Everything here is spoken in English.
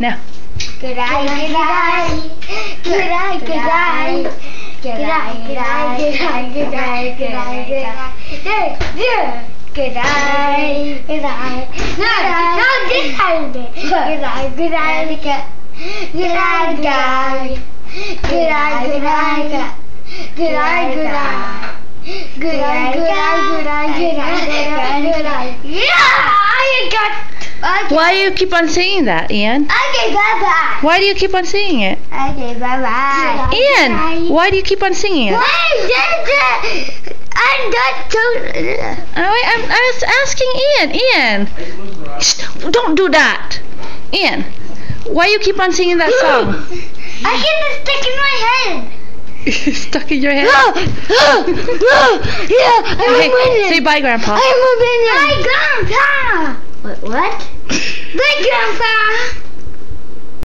Now. Goodbye, goodbye, goodbye, goodbye, goodbye, goodbye, goodbye, goodbye, goodbye, goodbye, goodbye, goodbye. No, this side of it. Goodbye, goodbye, goodbye, goodbye, goodbye, goodbye, goodbye, goodbye, goodbye, goodbye. Yeah, I got. Okay. Why do you keep on singing that, Ian? Okay, bye-bye. Why do you keep on singing it? Okay, bye-bye. Ian, why do you keep on singing it? Wait, I'm not I was asking Ian. Shh, don't do that. Ian, why do you keep on singing that song? I get it stuck in my head. Stuck in your head? Yeah, I'm a minion. Say bye, Grandpa. I'm a minion. Bye, Grandpa. What? Bye, Grandpa.